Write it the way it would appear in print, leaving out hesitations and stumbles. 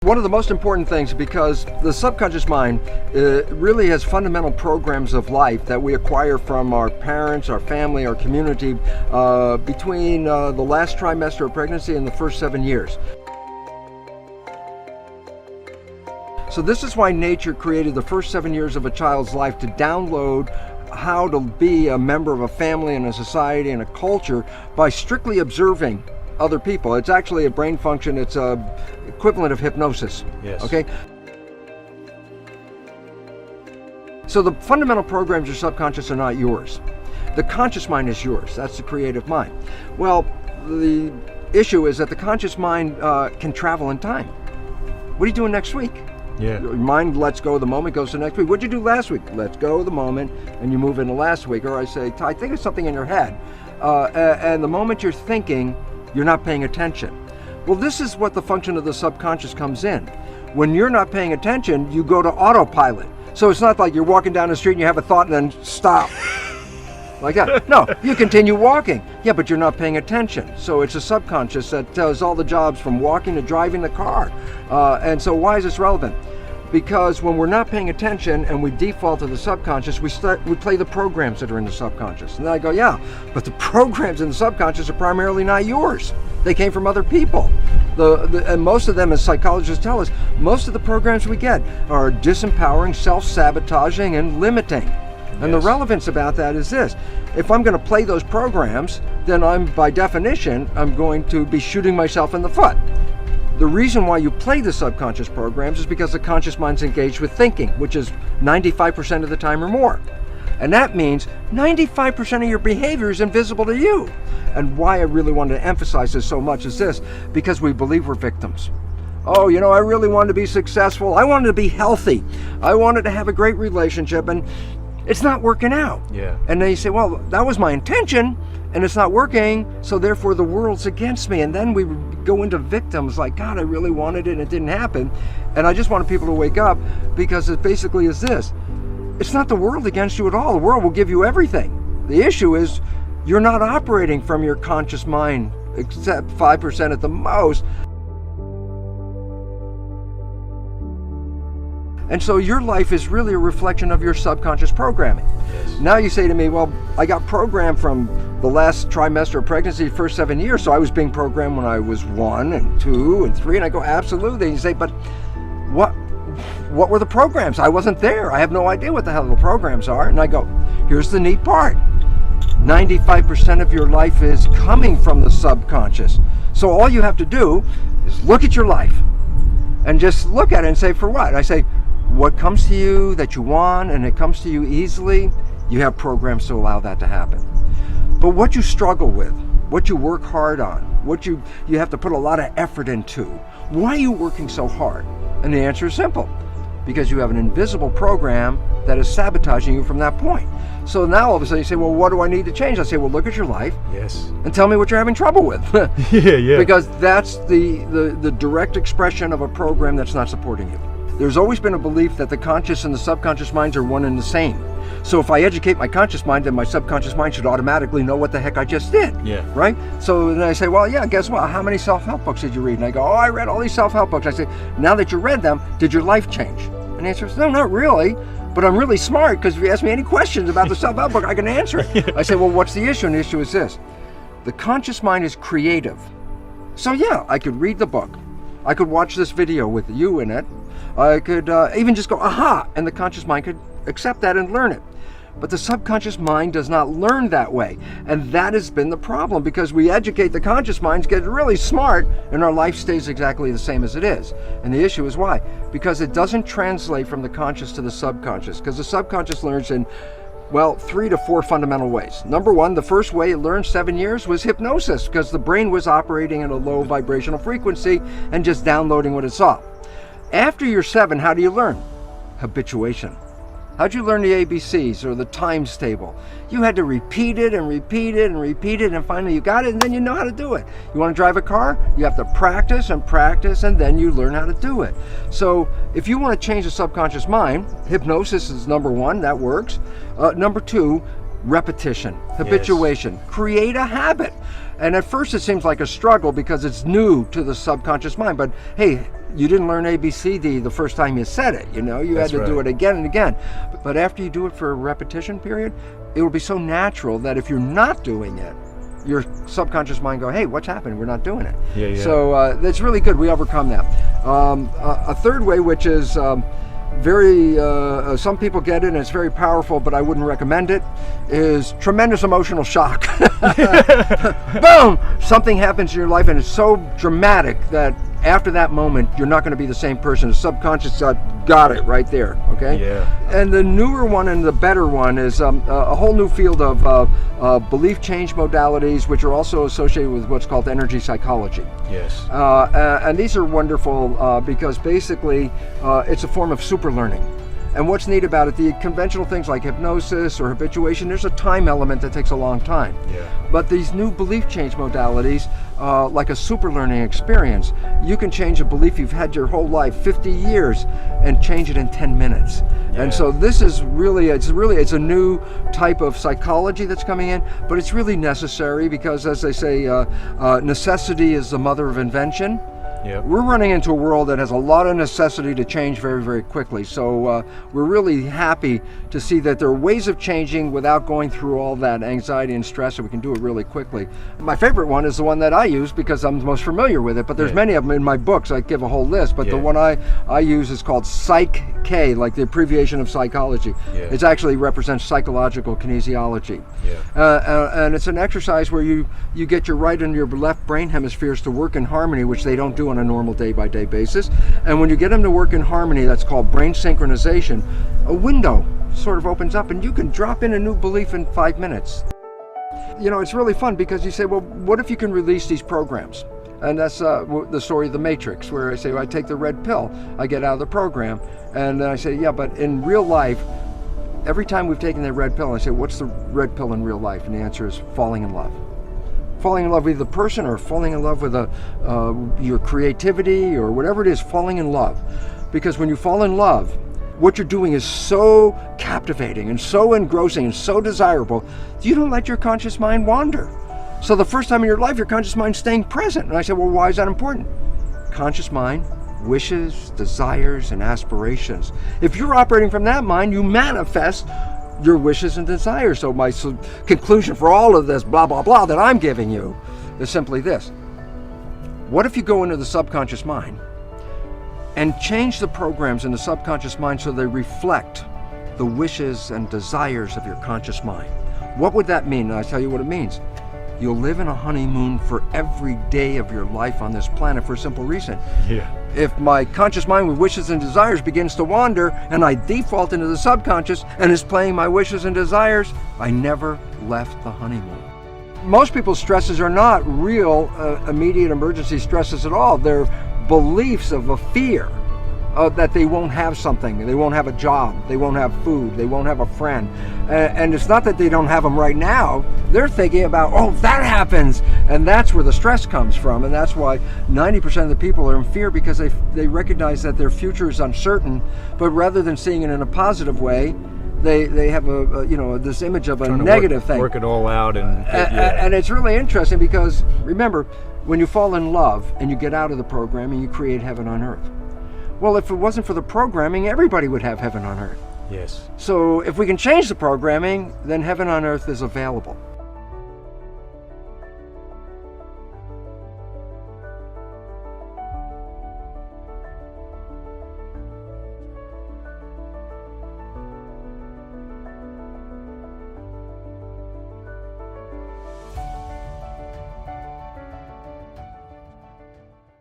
One of the most important things, because the subconscious mind really has fundamental programs of life that we acquire from our parents, our family, our community between the last trimester of pregnancy and the first 7 years. So this is why nature created the first 7 years of a child's life to download how to be a member of a family and a society and a culture by strictly observing other people. It's actually a brain function. It's a equivalent of hypnosis. Yes. Okay. So the fundamental programs of your subconscious are not yours. The conscious mind is yours. That's the creative mind. Well, the issue is that the conscious mind can travel in time. What are you doing next week? Yeah. Your mind lets go of the moment, goes to next week. What'd you do last week? Let's go of the moment, and you move into last week. Or I say, Ty, think of something in your head. And the moment you're thinking, you're not paying attention. Well, this is what the function of the subconscious comes in. When you're not paying attention, you go to autopilot. So it's not like you're walking down the street and you have a thought and then stop. Like that. No, you continue walking. Yeah, but you're not paying attention. So it's a subconscious that does all the jobs from walking to driving the car. And so why is this relevant? Because when we're not paying attention and we default to the subconscious, we play the programs that are in the subconscious. And then I go, yeah, but the programs in the subconscious are primarily not yours. They came from other people. And most of them, as psychologists tell us, most of the programs we get are disempowering, self-sabotaging, and limiting. And the relevance about that is this: if I'm going to play those programs, then by definition, I'm going to be shooting myself in the foot. The reason why you play the subconscious programs is because the conscious mind's engaged with thinking, which is 95% of the time or more. And that means 95% of your behavior is invisible to you. And why I really wanted to emphasize this so much is this: because we believe we're victims. Oh, I really wanted to be successful. I wanted to be healthy. I wanted to have a great relationship, and it's not working out. Yeah. And then you say, well, that was my intention, and it's not working, so therefore the world's against me. And then we go into victims like, God, I really wanted it and it didn't happen. And I just wanted people to wake up, because it basically is this: it's not the world against you at all. The world will give you everything. The issue is you're not operating from your conscious mind, except 5% at the most. And so your life is really a reflection of your subconscious programming. Yes. Now you say to me, well, I got programmed from the last trimester of pregnancy, first 7 years, so I was being programmed when I was 1 and 2 and 3, and I go, absolutely. And you say, but what were the programs? I wasn't there. I have no idea what the hell the programs are. And I go, here's the neat part. 95% of your life is coming from the subconscious. So all you have to do is look at your life and just look at it and say, for what? I say, what comes to you that you want and it comes to you easily, you have programs to allow that to happen. But what you struggle with, what you work hard on, what you have to put a lot of effort into, why are you working so hard? And the answer is simple: because you have an invisible program that is sabotaging you from that point. So now all of a sudden you say, well, what do I need to change? I say, well, look at your life. Yes. And tell me what you're having trouble with. Yeah. Because that's the direct expression of a program that's not supporting you. There's always been a belief that the conscious and the subconscious minds are one and the same. So if I educate my conscious mind, then my subconscious mind should automatically know what the heck I just did. Yeah. Right? So then I say, well, yeah, guess what? How many self-help books did you read? And I go, oh, I read all these self-help books. I say, now that you read them, did your life change? And the answer is, no, not really. But I'm really smart, because if you ask me any questions about the self-help book, I can answer it. I say, well, what's the issue? And the issue is this: the conscious mind is creative. So yeah, I could read the book. I could watch this video with you in it. I could even just go, aha, and the conscious mind could accept that and learn it. But the subconscious mind does not learn that way. And that has been the problem, because we educate the conscious minds, get really smart, and our life stays exactly the same as it is. And the issue is why? Because it doesn't translate from the conscious to the subconscious, because the subconscious learns in, well, 3 to 4 fundamental ways. Number one, the first way it learned 7 years was hypnosis, because the brain was operating at a low vibrational frequency and just downloading what it saw. After you're 7, how do you learn? Habituation. How'd you learn the ABCs or the times table? You had to repeat it and repeat it and repeat it, and finally you got it, and then you know how to do it. You want to drive a car? You have to practice and practice, and then you learn how to do it. So if you want to change the subconscious mind, hypnosis is number 1, that works. Number 2, repetition, habituation. Yes. Create a habit. And at first it seems like a struggle because it's new to the subconscious mind, but hey, you didn't learn ABCD the first time you said it, you had to do it again and again. But after you do it for a repetition period, it will be so natural that if you're not doing it, your subconscious mind go, hey, what's happened? We're not doing it. Yeah. So that's really good. We overcome that. A third way, which is very, some people get it and it's very powerful, but I wouldn't recommend it, is tremendous emotional shock. Boom! Something happens in your life and it's so dramatic that after that moment, you're not going to be the same person. The subconscious got it right there, okay? Yeah. And the newer one and the better one is a whole new field of belief change modalities, which are also associated with what's called energy psychology. Yes. And these are wonderful because basically it's a form of super learning. And what's neat about it, the conventional things like hypnosis or habituation, there's a time element that takes a long time. Yeah. But these new belief change modalities, like a super learning experience, you can change a belief you've had your whole life, 50 years, and change it in 10 minutes. Yeah. And so this is really, it's a new type of psychology that's coming in, but it's really necessary because, as they say, necessity is the mother of invention. Yep. We're running into a world that has a lot of necessity to change very, very quickly. So we're really happy to see that there are ways of changing without going through all that anxiety and stress, and we can do it really quickly. My favorite one is the one that I use because I'm the most familiar with it, but there's many of them in my books. I give a whole list, but the one I use is called Psych-K, like the abbreviation of psychology. Yeah. It actually represents psychological kinesiology. Yeah. And it's an exercise where you get your right and your left brain hemispheres to work in harmony, which they don't do on a normal day-by-day basis. And when you get them to work in harmony, that's called brain synchronization, a window sort of opens up and you can drop in a new belief in 5 minutes. It's really fun because you say, well, what if you can release these programs? And that's the story of the Matrix, where I say, well, I take the red pill, I get out of the program, and then I say, yeah, but in real life, every time we've taken that red pill, I say, what's the red pill in real life? And the answer is falling in love. Falling in love with the person, or falling in love with your creativity, or whatever it is, falling in love. Because when you fall in love, what you're doing is so captivating and so engrossing and so desirable, you don't let your conscious mind wander. So the first time in your life, your conscious mind's staying present. And I said, well, why is that important? Conscious mind, wishes, desires, and aspirations. If you're operating from that mind, you manifest your wishes and desires. So my conclusion for all of this blah, blah, blah that I'm giving you is simply this. What if you go into the subconscious mind and change the programs in the subconscious mind so they reflect the wishes and desires of your conscious mind? What would that mean? And I tell you what it means. You'll live in a honeymoon for every day of your life on this planet for a simple reason. Yeah. If my conscious mind with wishes and desires begins to wander and I default into the subconscious and is playing my wishes and desires, I never left the honeymoon. Most people's stresses are not real immediate emergency stresses at all. They're beliefs of a fear that they won't have something, they won't have a job, they won't have food, they won't have a friend. And it's not that they don't have them right now. They're thinking about, oh, that happens. And that's where the stress comes from. And that's why 90% of the people are in fear, because they recognize that their future is uncertain. But rather than seeing it in a positive way, they have this image of a negative thing. Work it all out. And it's really interesting because, remember, when you fall in love and you get out of the programming, you create heaven on earth. Well, if it wasn't for the programming, everybody would have heaven on earth. Yes. So if we can change the programming, then heaven on earth is available.